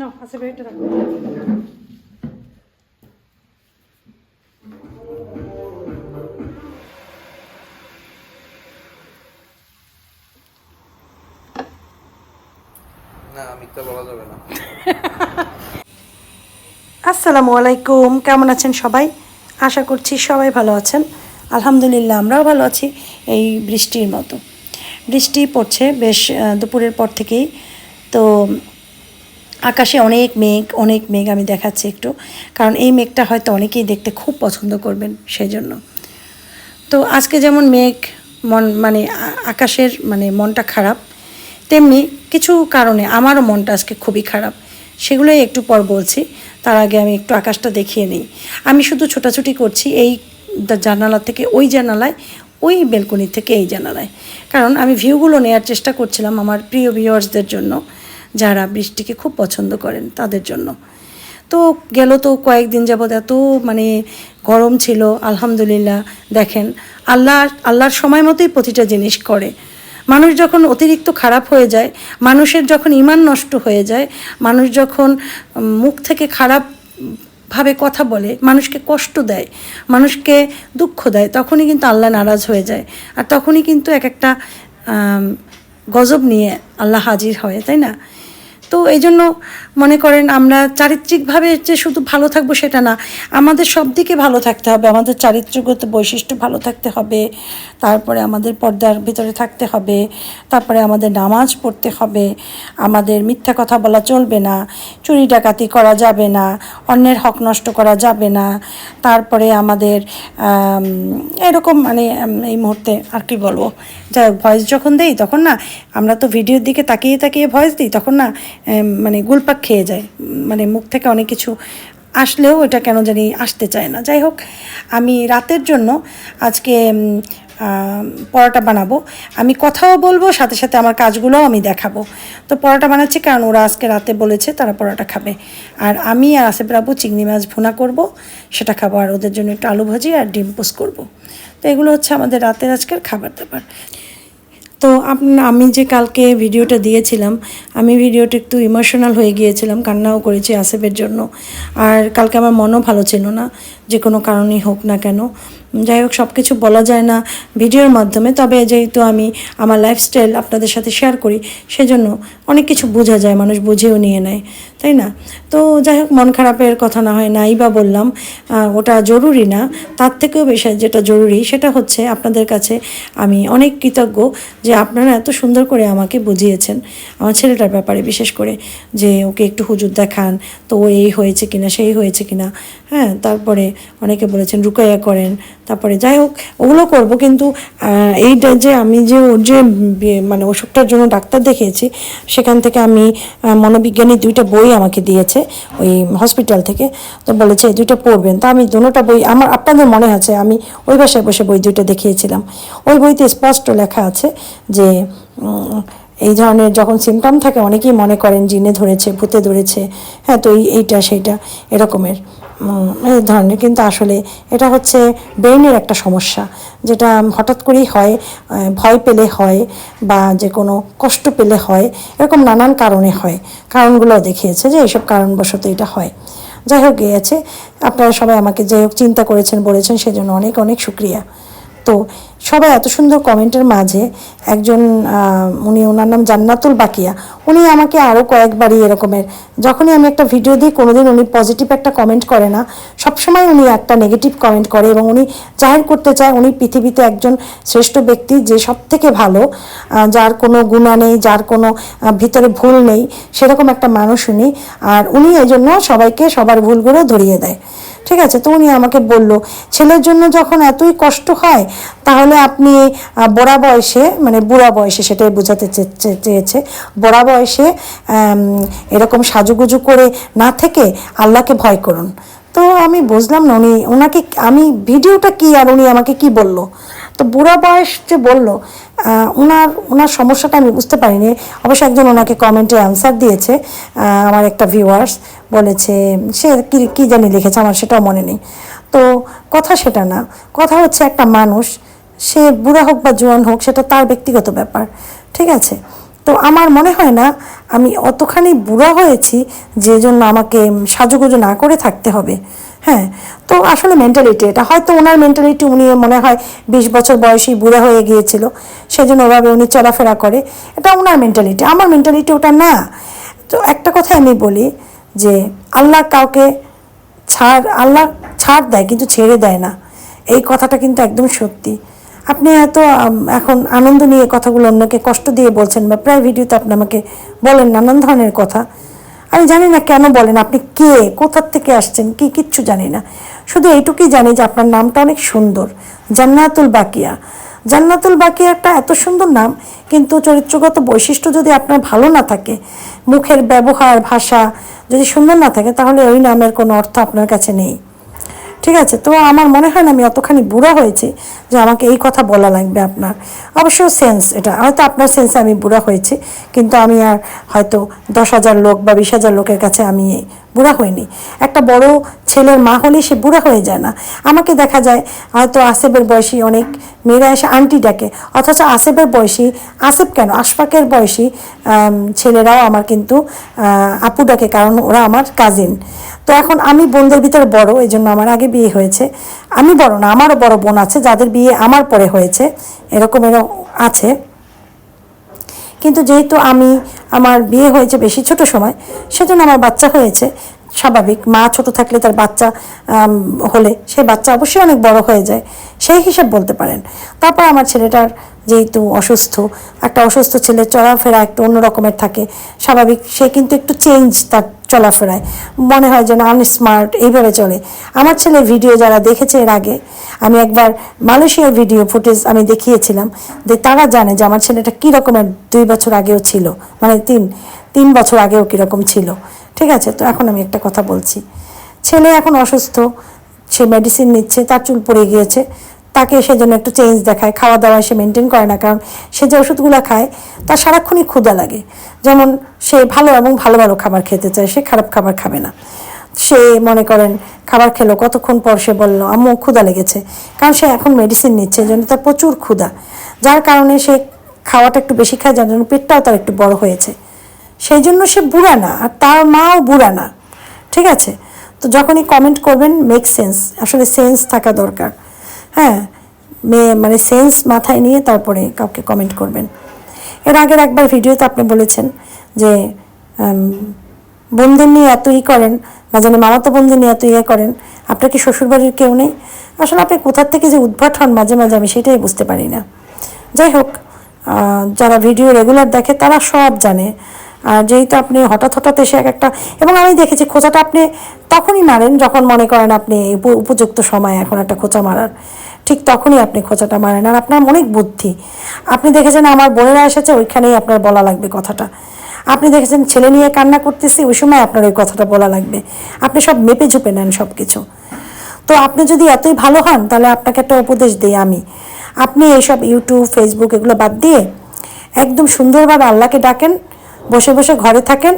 না আছে বেটা রাখো। না মিথ্যা বলা যাবে না। আসসালামু আলাইকুম, কেমন আছেন সবাই? আশা করছি সবাই ভালো আছেন। আলহামদুলিল্লাহ আমরাও ভালো আছি। এই বৃষ্টির মতো বৃষ্টি পড়ছে বেশ দুপুরের পর থেকেই। তো আকাশে অনেক মেঘ আমি দেখাচ্ছি একটু, কারণ এই মেঘটা হয়তো অনেকেই দেখতে খুব পছন্দ করবেন সেই জন্য। তো আজকে যেমন মেঘ মানে আকাশের মানে মনটা খারাপ, তেমনি কিছু কারণে আমারও মনটা আজকে খুবই খারাপ, সেগুলোই একটু পর বলছি। তার আগে আমি একটু আকাশটা দেখিয়ে নিই। আমি শুধু ছোটাছুটি করছি এই জানালা থেকে ওই জানালায়, ওই বেলকনি থেকে এই জানালায়, কারণ আমি ভিউগুলো নেওয়ার চেষ্টা করছিলাম আমার প্রিয় ভিউয়ার্সদের জন্য, যারা বৃষ্টিকে খুব পছন্দ করেন তাদের জন্য। তো গেল তো কয়েকদিন যাবৎ এত মানে গরম ছিল। আলহামদুলিল্লাহ দেখেন, আল্লাহর সময় মতোই প্রতিটা জিনিস করে। মানুষ যখন অতিরিক্ত খারাপ হয়ে যায়, মানুষের যখন ঈমান নষ্ট হয়ে যায়, মানুষ যখন মুখ থেকে খারাপভাবে কথা বলে, মানুষকে কষ্ট দেয়, মানুষকে দুঃখ দেয়, তখনই কিন্তু আল্লাহ নারাজ হয়ে যায়। আর তখনই কিন্তু একটা গজব নিয়ে আল্লাহ হাজির হয়, তাই না? তো এই জন্য মনে করেন আমরা চারিত্রিকভাবে যে শুধু ভালো থাকবো সেটা না, আমাদের সব দিকে ভালো থাকতে হবে। আমাদের চারিত্রিকগত বৈশিষ্ট্য ভালো থাকতে হবে, তারপরে আমাদের পর্দার ভিতরে থাকতে হবে, তারপরে আমাদের নামাজ পড়তে হবে, আমাদের মিথ্যা কথা বলা চলবে না, চুরি ডাকাতি করা যাবে না, অন্যের হক নষ্ট করা যাবে না। তারপরে আমাদের এরকম মানে এই মুহূর্তে আর কি বলবো, যাই হোক, ভয়েস যখন দেই তখন না, আমরা তো ভিডিওর দিকে তাকিয়ে ভয়েস দিই, তখন না মানে গুলপাক খেয়ে যায়, মানে মুখ থেকে অনেক কিছু আসলেও ওটা কেন জানি আসতে চায় না। যাই হোক, আমি রাতের জন্য আজকে পরোটা বানাবো। আমি কথাও বলবো, সাথে সাথে আমার কাজগুলোও আমি দেখাবো। তো পরোটা বানাচ্ছি কারণ ওরা আজকে রাতে বলেছে তারা পরোটা খাবে, আর আমি আর আসিফ রাবু চিংড়ি মাছ ভুনা করব, সেটা খাবো। আর ওদের জন্য একটু আলু ভাজি আর ডিম পোস্ট করবো। তো এগুলো হচ্ছে আমাদের রাতের আজকের খাবার দাবার। তো আমি যে কালকে ভিডিওটা দিয়েছিলাম, আমি ভিডিওটা একটু ইমোশনাল হয়ে গিয়েছিলাম, কান্নাও করেছি আসিফের জন্য। আর কালকে আমার মনও ভালো ছিল না, যে কোনো কারণেই হোক না কেন। যাই হোক, সব কিছু বলা যায় না ভিডিওর মাধ্যমে, তবে যেহেতু আমি আমার লাইফস্টাইল আপনাদের সাথে শেয়ার করি, সেজন্য অনেক কিছু বোঝা যায়, মানুষ বুঝেও নিয়ে নেয়, তাই না? তো যাই হোক, মন খারাপের কথা না হয় নাই বা বললাম, ওটা জরুরি না। তার থেকেও বেশি যেটা জরুরি সেটা হচ্ছে আপনাদের কাছে আমি অনেক কৃতজ্ঞ যে আপনারা এত সুন্দর করে আমাকে বুঝিয়েছেন আমার ছেলেটার ব্যাপারে, বিশেষ করে যে ওকে একটু হুজুর দেখান, তো ও এই হয়েছে কিনা সেই হয়েছে কিনা। হ্যাঁ, তারপরে অনেকে বলেছেন রুকাইয়া করেন, তারপরে যাই হোক ওগুলো করব, কিন্তু এইটা যে আমি যে ওর যে মানে অসুখটার জন্য ডাক্তার দেখিয়েছি, সেখান থেকে আমি মনোবিজ্ঞানী 2টা বই আমাকে দিয়েছে ওই হসপিটাল থেকে। তো বলেছে এই 2টা পড়বেন। তো আমি 2টা বই, আমার আপনাদের মনে আছে আমি ওই বাসায় বসে বই 2টা দেখিয়েছিলাম। ওই বইতে স্পষ্ট লেখা আছে যে এই ধরনের যখন সিমটম থাকে, অনেকেই মনে করেন জিনে ধরেছে, ভূতে ধরেছে, হ্যাঁ, তো এইটা সেইটা এরকমের এই ধরনের, কিন্তু আসলে এটা হচ্ছে ব্রেইনের একটা সমস্যা, যেটা হঠাৎ করেই হয়, ভয় পেলে হয়, বা যে কোনো কষ্ট পেলে হয়, এরকম নানান কারণে হয়। কারণগুলো দেখিয়েছে যে এইসব কারণবশত এটা হয়। যাই হোক, গিয়েছে, আপনারা সবাই আমাকে যাই হোক চিন্তা করেছেন, বলেছেন, সেজন্য অনেক অনেক শুক্রিয়া। তো সবাই এত সুন্দর কমেন্টের মাঝে একজন ওনার নাম জান্নাতুল বাকিয়া, উনি আমাকে আরও কয়েকবারই এরকমের, যখনই আমি একটা ভিডিও দিই কোনোদিন উনি পজিটিভ একটা কমেন্ট করে না, সবসময় উনি একটা নেগেটিভ কমেন্ট করে, এবং উনি জাহির করতে চায় উনি পৃথিবীতে একজন শ্রেষ্ঠ ব্যক্তি, যে সব থেকে ভালো, যার কোনো গুণা নেই, যার কোনো ভিতরে ভুল নেই, সেরকম একটা মানুষ উনি। আর উনি এই জন্য সবাইকে সবার ভুলগুলো ধরিয়ে দেয়। ঠিক আছে, তো উনি আমাকে বলল ছেলের জন্য যখন এতই কষ্ট হয়, তাহলে আপনি বুড়া বয়সে সেটাই বোঝাতে চেয়েছে, বুড়া বয়সে এরকম সাজুগুজু করে না থেকে আল্লাহকে ভয় করুন। তো আমি বুঝলাম না ওনাকে আমি ভিডিওটা কি আর উনি আমাকে কি বলল। তো বুড়া বয়স যে বললো, ওনার সমস্যাটা আমি বুঝতে পারিনি। অবশ্য একজন ওনাকে কমেন্টে অ্যান্সার দিয়েছে, আমার একটা ভিউয়ার্স বলেছে, সে কি জানি লিখেছে, আমার সেটাও মনে নেই। তো কথা সেটা না, কথা হচ্ছে একটা মানুষ, সে বুড়া হোক বা জোয়ান হোক, সেটা তার ব্যক্তিগত ব্যাপার, ঠিক আছে? তো আমার মনে হয় না আমি অতখানি বুড়া হয়েছি যে জন্য আমাকে সাজুগুজু না করে থাকতে হবে। হ্যাঁ, তো আসলে মেন্টালিটি এটা, হয়তো ওনার মেন্টালিটি, উনি মনে হয় 20 বছর বয়সী বুড়া হয়ে গিয়েছিল, সেজন্য ওভাবে উনি চলাফেরা করে, এটা ওনার মেন্টালিটি। আমার মেন্টালিটি ওটা না। তো একটা কথা আমি বলি যে আল্লাহ কাউকে আল্লাহ ছাড় দেয় কিন্তু ছেড়ে দেয় না, এই কথাটা কিন্তু একদম সত্যি। আপনি এত এখন আনন্দ নিয়ে কথাগুলো অন্যকে কষ্ট দিয়ে বলছেন, বা প্রায় ভিডিওতে আপনি আমাকে বলেন নানান ধরনের কথা। আমি জানি না কেন বলেন, আপনি কে, কোথার থেকে আসছেন, কিচ্ছু জানি না। শুধু এইটুকুই জানি যে আপনার নামটা অনেক সুন্দর, জান্নাতুল বাকিয়া। জান্নাতুল বাকিয়া একটা এত সুন্দর নাম, কিন্তু চরিত্রগত বৈশিষ্ট্য যদি আপনার ভালো না থাকে, মুখের ব্যবহার ভাষা যদি সুন্দর না থাকে, তাহলে ওই নামের কোনো অর্থ আপনার কাছে নেই। ঠিক আছে, তো আমার মনে হয় না আমি অতখানি বুড়া হয়েছি যে আমাকে এই কথা বলা লাগবে আপনার। অবশ্য সেন্স, এটা হয়তো আপনার সেন্সে আমি বুড়া হয়েছি, কিন্তু আমি আর হয়তো 10,000 লোক বা 20,000 লোকের কাছে আমি বুড়া হইনি। একটা বড় ছেলের মা হলে সে বুড়া হয়ে যায় না। আমাকে দেখা যায় হয়তো আসেফের বয়সী অনেক মেয়েরা এসে আন্টি ডাকে, অথচ আসেফের বয়সী, আসেফ কেন, আশফাকের বয়সী ছেলেরাও আমার কিন্তু আপু ডাকে, কারণ ওরা আমার কাজিন। তো এখন আমি বোনদের ভিতরে বড়, এই জন্য আমার আগে বিয়ে হয়েছে। আমি বড় না, আমারও বড় বোন আছে যাদের বিয়ে আমার পরে হয়েছে, এরকম আছে। কিন্তু যেহেতু আমার বিয়ে হয়েছে বেশি ছোট সময়, সেজন্য আমার বাচ্চা হয়েছে। স্বাভাবিক, মা ছোট থাকলে তার বাচ্চা হলে সেই বাচ্চা অবশ্যই অনেক বড় হয়ে যায়, সেই হিসাব বলতে পারেন। তারপর আমার ছেলেটার যেহেতু অসুস্থ, একটা অসুস্থ ছেলে চলাফেরা একটু অন্য রকমের থাকে, স্বাভাবিক সে কিন্তু একটু চেঞ্জ তার চলাফেরায়, মনে হয় যেন আনস্মার্ট, এইভাবে চলে। আমার ছেলের ভিডিও যারা দেখেছে এর আগে, আমি একবার মালয়েশিয়ার ভিডিও ফুটেজ আমি দেখিয়েছিলাম, যে তারা জানে যে আমার ছেলেটা কী রকমের 2 বছর আগেও ছিল, মানে তিন বছর আগেও কীরকম ছিল। ঠিক আছে, তো এখন আমি একটা কথা বলছি, ছেলে এখন অসুস্থ, সে মেডিসিন নিচ্ছে, তার চুল পড়ে গিয়েছে, তাকে সেজন্য একটু চেঞ্জ দেখায়, খাওয়া দাওয়া সে মেনটেন করে না, কারণ সে যে ওষুধগুলো খায় তার সারাক্ষণই ক্ষুধা লাগে। যেমন সে ভালো এবং ভালো ভালো খাবার খেতে চায়, সে খারাপ খাবার খাবে না। সে মনে করেন খাবার খেলো, কতক্ষণ পর সে বললো আম্মু ক্ষুধা লেগেছে, কারণ সে এখন মেডিসিন নিচ্ছে, এই জন্য তার প্রচুর ক্ষুধা, যার কারণে সে খাওয়াটা একটু বেশি খায়, যার জন্য পেটটাও তার একটু বড় হয়েছে। সেই জন্য সে বুড়া না, আর তার মাও বুড়া না। ঠিক আছে, তো যখনই কমেন্ট করবেন মেক সেন্স, আসলে সেন্স থাকা দরকার। হ্যাঁ, মানে সেন্স মাথায় নিয়ে তারপরে কাউকে কমেন্ট করবেন। এর আগের একবার ভিডিওতে আপনি বলেছেন যে বোনদের নিয়ে এত করেন, না জানি মামাতো বোনদের নিয়ে এত করেন, আপনার কি শ্বশুরবাড়ির কেউ নেই? আসলে আপনি কোথার থেকে যে উদ্ভট হন মাঝে মাঝে, আমি সেটাই বুঝতে পারি না। যাই হোক, যারা ভিডিও রেগুলার দেখে তারা সব জানে। আর যেহেতু আপনি হঠাৎ হঠাৎ এসে একটা, এবং আমি দেখেছি খোঁচাটা আপনি তখনই মারেন যখন মনে করেন আপনি উপযুক্ত সময় এখন একটা খোঁচা মারার, ঠিক তখনই আপনি খোঁচাটা মারেন। আর আপনার অনেক বুদ্ধি। আপনি দেখেছেন আমার বোনেরা এসেছে, ওইখানেই আপনার বলা লাগবে কথাটা। আপনি দেখেছেন ছেলে নিয়ে কান্না করতেছি, ওই সময় আপনার ওই কথাটা বলা লাগবে। আপনি সব মেপে ঝুপে নেন সব কিছু। তো আপনি যদি এতই ভালো হন, তাহলে আপনাকে একটা উপদেশ দিই আমি, আপনি এইসব ইউটিউব ফেসবুক এগুলো বাদ দিয়ে একদম সুন্দরভাবে আল্লাহকে ডাকেন, বসে বসে ঘরে থাকেন,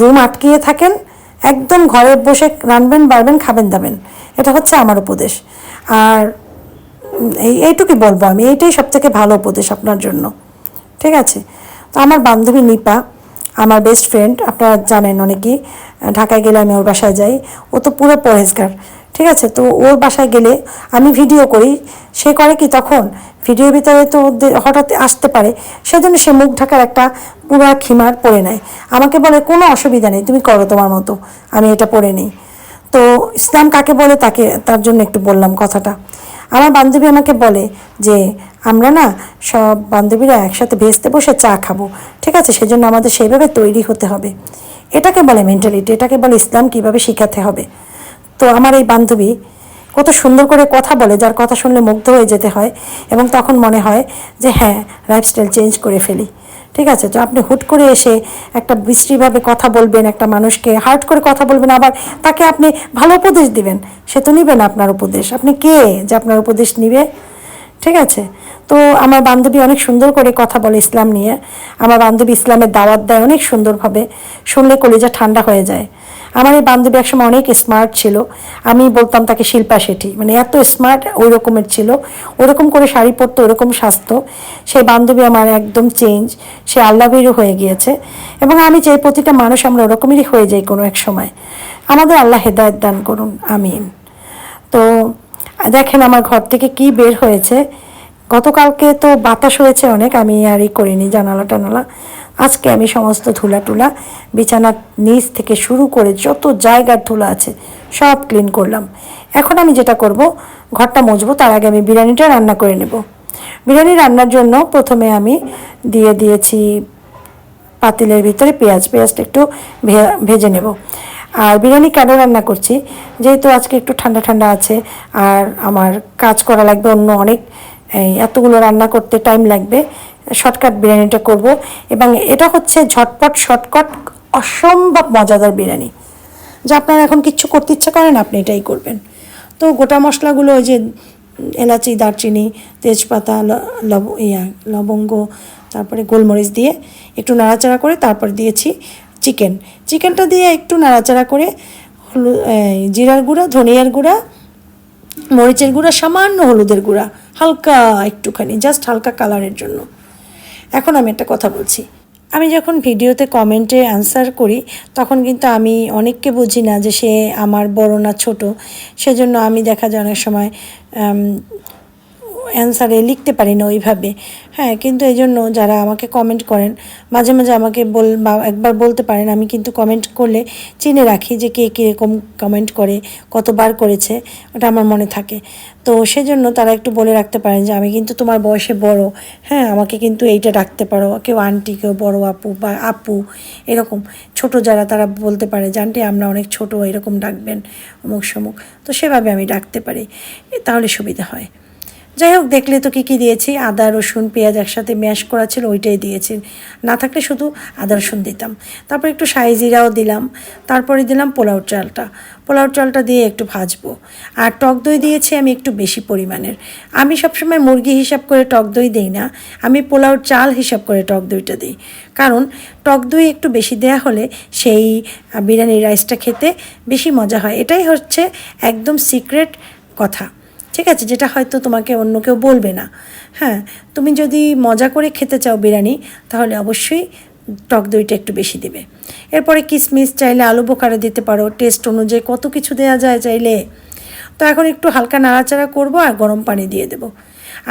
রুম আটকিয়ে থাকেন, একদম ঘরে বসে রানবেন, বাড়বেন, খাবেন দাবেন। এটা হচ্ছে আমার উপদেশ। আর এইটুকুই বলবো আমি, এইটাই সবথেকে ভালো উপদেশ আপনার জন্য। ঠিক আছে, তো আমার বান্ধবী নিপা, আমার বেস্ট ফ্রেন্ড, আপনারা জানেন অনেকেই, ঢাকায় গেলে আমি ওর বাসায় যাই, ও তো পুরো পরহেজগার। ঠিক আছে, তো ওর বাসায় গেলে আমি ভিডিও করি, সে করে কি তখন ভিডিওর ভিতরে তো হঠাৎ আসতে পারে, সেজন্য সে মুখ ঢাকার একটা পুরো খিমার পরে নেয়। আমাকে বলে কোনো অসুবিধা নেই, তুমি করো তোমার মতো, আমি এটা পরে নিই। তো ইসলাম কাকে বলে তার জন্য একটু বললাম কথাটা। আমার বান্ধবী আমাকে বলে যে আমরা না সব বান্ধবীরা একসাথে ভেস্তে বসে চা খাবো, ঠিক আছে, সেজন্য আমাদের সেইভাবে তৈরি হতে হবে। এটাকে বলে মেন্টালিটি, এটাকে বলে ইসলাম কীভাবে শেখাতে হবে। তো আমার এই বান্ধবী কত সুন্দর করে কথা বলে, যার কথা শুনলে মুগ্ধ হয়ে যেতে হয়, এবং তখন মনে হয় যে হ্যাঁ, লাইফস্টাইল চেঞ্জ করে ফেলি। ঠিক আছে, তো আপনি হুট করে এসে একটা বিশ্রীভাবে কথা বলবেন, একটা মানুষকে হার্ট করে কথা বলবেন, আবার তাকে আপনি ভালো উপদেশ দিবেন, সে তো নিবে না আপনার উপদেশ। আপনি কে যে আপনার উপদেশ নিবে? ঠিক আছে। তো আমার বান্ধবী অনেক সুন্দর করে কথা বলে ইসলাম নিয়ে। আমার বান্ধবী ইসলামের দাওয়াত দেয় অনেক সুন্দরভাবে, শুনলে কলিজা ঠান্ডা হয়ে যায়। আমার এই বান্ধবী একসময় অনেক স্মার্ট ছিল, আমি বলতাম তাকে শিল্পা শেঠি, মানে এত স্মার্ট, ওই রকমের ছিল, ওরকম করে শাড়ি পরতো, ওরকম স্বাস্থ্য। সেই বান্ধবী আমার একদম চেঞ্জ, সে আল্লাহভীরু হয়ে গিয়েছে। এবং আমি চাই প্রতিটা মানুষ আমরা ওরকমই হয়ে যাই কোনো এক সময়। আমাদের আল্লাহ হেদায়েত দান করুন, আমিন। তো দেখেন আমার ঘর থেকে কি বের হয়েছে। গতকালকে তো বাতাস হয়েছে অনেক, আমি আর করিনি জানালা টানালা। আজকে আমি সমস্ত ধুলা টুলা, বিছানার নিচ থেকে শুরু করে যত জায়গার ধুলা আছে সব ক্লিন করলাম। এখন আমি যেটা করব, ঘরটা মুছবো, তার আগে আমি বিরিয়ানিটা রান্না করে নেব। বিরিয়ানি রান্নার জন্য প্রথমে আমি দিয়ে দিয়েছি পাতিলের ভিতরে পেঁয়াজটা একটু ভেজে নেব। আর বিরিয়ানি কেন রান্না করছি, যেহেতু আজকে একটু ঠান্ডা ঠান্ডা আছে আর আমার কাজ করা লাগবে অন্য অনেক, এতগুলো রান্না করতে টাইম লাগবে, শর্টকাট বিরিয়ানিটা করব। এবং এটা হচ্ছে ঝটপট শর্টকাট অসম্ভব মজাদার বিরিয়ানি, যা আপনার এখন কিচ্ছু করতে ইচ্ছা করেন আপনি এটাই করবেন। তো গোটা মশলাগুলো ওই যে এলাচি, দারচিনি, তেজপাতা, লবঙ্গ, তারপরে গোলমরিচ দিয়ে একটু নাড়াচাড়া করে তারপর দিয়েছি চিকেনটা দিয়ে একটু নাড়াচাড়া করে জিরার গুঁড়া, ধনিয়ার গুঁড়া, মরিচের গুঁড়া, সামান্য হলুদের গুঁড়া, হালকা একটুখানি, জাস্ট হালকা কালারের জন্য। এখন আমি একটা কথা বলছি, আমি যখন ভিডিওতে কমেন্টে অ্যান্সার করি তখন কিন্তু আমি অনেককে বুঝি না যে সে আমার বড় না ছোট, সেজন্য আমি দেখা যায় অনেক সময় অ্যান্সারে লিখতে পারি না ওইভাবে। হ্যাঁ, কিন্তু এই জন্য যারা আমাকে কমেন্ট করেন মাঝে মাঝে আমাকে বা একবার বলতে পারেন, আমি কিন্তু কমেন্ট করলে চিনে রাখি যে কে কীরকম কমেন্ট করে, কতবার করেছে, ওটা আমার মনে থাকে। তো সেজন্য তারা একটু বলে রাখতে পারেন যে আমি কিন্তু তোমার বয়সে বড়, হ্যাঁ আমাকে কিন্তু এইটা ডাকতে পারো, কেউ আন্টি, কেউ বড় আপু বা আপু, এরকম। ছোট যারা তারা বলতে পারে যে আন্টি আমরা অনেক ছোট, এরকম ডাকবেন, অমুক সমুক। তো সেভাবে আমি ডাকতে পারি, তাহলে সুবিধা হয়। যাই হোক, দেখলে তো কী দিয়েছি, আদা রসুন পেঁয়াজ একসাথে ম্যাশ করা ছিল ওইটাই দিয়েছি, না থাকলে শুধু আদা রসুন দিতাম। তারপর একটু শাহি জিরাও দিলাম, তারপরে দিলাম পোলাও চালটা দিয়ে একটু ভাজবো। আর টক দই দিয়েছি আমি একটু বেশি পরিমাণের। আমি সবসময় মুরগি হিসাব করে টক দই দিই না, আমি পোলাও চাল হিসাব করে টক দইটা দিই। কারণ টক দই একটু বেশি দেয়া হলে সেই বিরিয়ানির রাইসটা খেতে বেশি মজা হয়। এটাই হচ্ছে একদম সিক্রেট কথা, ঠিক আছে, যেটা হয়তো তোমাকে অন্য কেউ বলবে না। হ্যাঁ, তুমি যদি মজা করে খেতে চাও বিরিয়ানি, তাহলে অবশ্যই টক দইটা একটু বেশি দেবে। এরপরে কিশমিশ চাইলে আলু বোখারা দিতে পারো, টেস্ট অনুযায়ী কত কিছু দেওয়া যায় চাইলে। তো এখন একটু হালকা নাড়াচাড়া করব আর গরম পানি দিয়ে দেবো।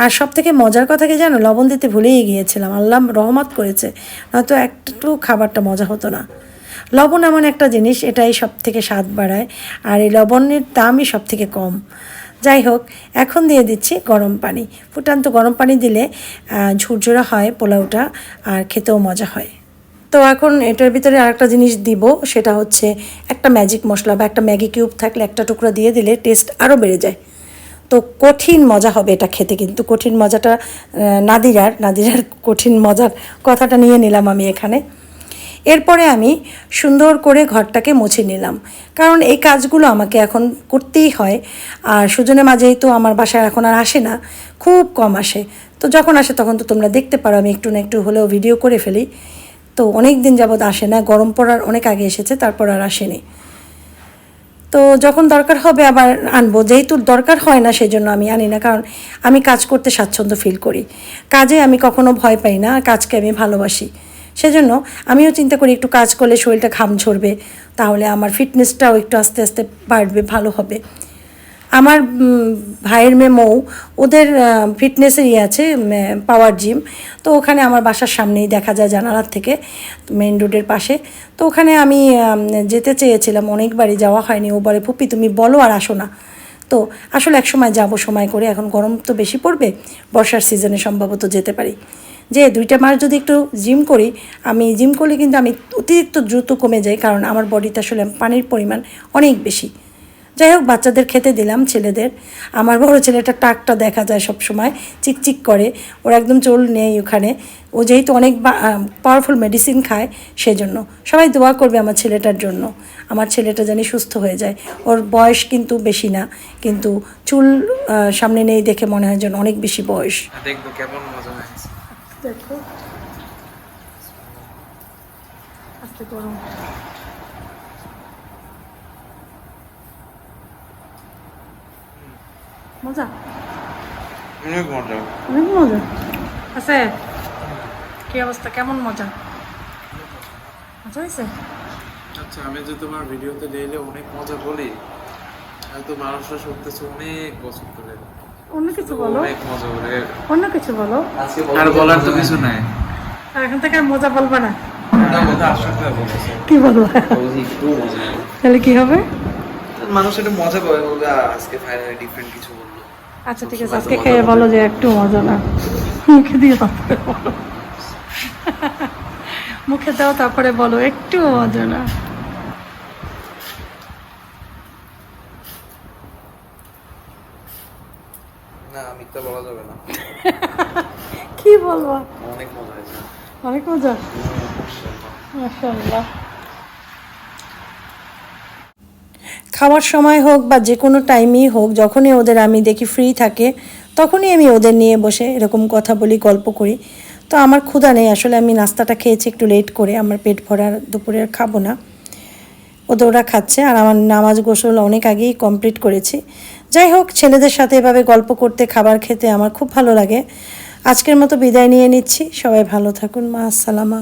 আর সব থেকে মজার কথা কি জানো, লবণ দিতে ভুলেই গিয়েছিলাম, আল্লাহ রহমত করেছে, নয়তো একটু খাবারটা মজা হতো না। লবণ এমন একটা জিনিস, এটাই সব থেকে স্বাদ বাড়ায়, আর এই লবণের দামই সব থেকে কম। যাই হোক, এখন দিয়ে দিচ্ছি গরম পানি। ফুটান্ত গরম পানি দিলে ঝুরঝুরা হয় পোলাওটা, আর খেতেও মজা হয়। তো এখন এটার ভিতরে আরেকটা জিনিস দিব, সেটা হচ্ছে একটা ম্যাজিক মশলা বা একটা ম্যাগি কিউব থাকলে একটা টুকরা দিয়ে দিলে টেস্ট আরও বেড়ে যায়। তো কঠিন মজা হবে এটা খেতে, কিন্তু কঠিন মজাটা নাদিরার কঠিন মজার কথাটা নিয়ে নিলাম আমি এখানে। এরপরে আমি সুন্দর করে ঘরটাকে মুছে নিলাম, কারণ এই কাজগুলো আমাকে এখন করতেই হয়। আর সুজনের মাঝেই তো আমার বাসায় এখন আর আসে না, খুব কম আসে। তো যখন আসে তখন তো তোমরা দেখতে পারো আমি একটু না একটু হলেও ভিডিও করে ফেলি। তো অনেক দিন যাবৎ আসে না, গরম পড়ার অনেক আগে এসেছে, তারপর আর আসেনি। তো যখন দরকার হবে আবার আনবো, যেহেতু দরকার হয় না সেই জন্য আমি আনি না, কারণ আমি কাজ করতে স্বাচ্ছন্দ্য ফিল করি, কাজে আমি কখনো ভয় পাই না, কাজকে আমি ভালোবাসি। সেজন্য আমিও চিন্তা করি একটু কাজ করলে শরীরটা ঘাম ঝরবে, তাহলে আমার ফিটনেসটাও একটু আস্তে আস্তে বাড়বে, ভালো হবে। আমার ভাইয়ের মেয়ে মৌ, ওদের ফিটনেসের আছে পাওয়ার জিম। তো ওখানে আমার বাসার সামনেই দেখা যায় জানালার থেকে, মেইন রোডের পাশে। তো ওখানে আমি যেতে চেয়েছিলাম, অনেকবারই যাওয়া হয়নি। ও বলে ফুপি তুমি বলো আর আসো না। তো আসলে এক সময় যাবো সময় করে, এখন গরম তো বেশি পড়বে, বর্ষার সিজনে সম্ভবত যেতে পারি। যে 2 মাস যদি একটু জিম করি, আমি জিম করলে কিন্তু আমি অতিরিক্ত দ্রুত কমে যাই, কারণ আমার বডিতে আসলে পানির পরিমাণ অনেক বেশি। যাই হোক, বাচ্চাদের খেতে দিলাম, ছেলেদের। আমার বড় ছেলেটা টাকটা দেখা যায় সব সময়, চিকচিক করে, ওর একদম চুল নেই ওখানে। ও যেহেতু অনেক পাওয়ারফুল মেডিসিন খায়, সেজন্য সবাই দোয়া করবে আমার ছেলেটার জন্য। আমার ছেলেটা জানি সুস্থ হয়ে যায়। ওর বয়স কিন্তু বেশি না, কিন্তু চুল সামনে নেই দেখে মনে হয় যেন অনেক বেশি বয়স। দেখবো কেমন মজা হয়েছে। দেখো আস্তে গরম। মজা, অনেক মজা। অনেক মজা আছে। কি অবস্থা, কেমন মজা? মজা হয়েছে? আচ্ছা, আমি যে তোমার ভিডিওতে ডেইলি অনেক মজা বলি, হয়তো মানুষরা শুনতেছে অনেক বছর ধরে। অন্য কিছু বলো, অনেক মজা বলে। অন্য কিছু বলো। আর বলার তো কিছু নাই। আর এখন থেকে আর মজা বলবা না? কি কি বলবো? তাহলে কি হবে? মানুষ একটু মজা করে বলবে, আজকে ফাইনালি ডিফারেন্ট কিছু বললো। আচ্ছা ঠিক আছে, আজকে খেয়ে বলো যে একটু মজা না। মুখে দিয়ে তারপরে বলো। মুখে দাও তারপরে বলো একটু মজা না। না, মিথ্যা বলা যাবে না। কি বলবো? অনেক মজা হয়েছে। অনেক মজা, মাশাআল্লাহ। খাওয়ার সময় হোক বা যে কোনো টাইমেই হোক, যখনই ওদের আমি দেখি ফ্রি থাকে, তখনই আমি ওদের নিয়ে বসে এরকম কথা বলি, গল্প করি। তো আমার ক্ষুধা নেই আসলে, আমি নাস্তাটা খেয়েছি একটু লেট করে, আমার পেট ভরার দুপুরে আর খাবো না। ওরা খাচ্ছে, আর আমার নামাজ গোসল অনেক আগেই কমপ্লিট করেছি। যাই হোক, ছেলেদের সাথে এভাবে গল্প করতে, খাবার খেতে আমার খুব ভালো লাগে। আজকের মতো বিদায় নিয়ে নিচ্ছি, সবাই ভালো থাকুন, মা আসসালামা।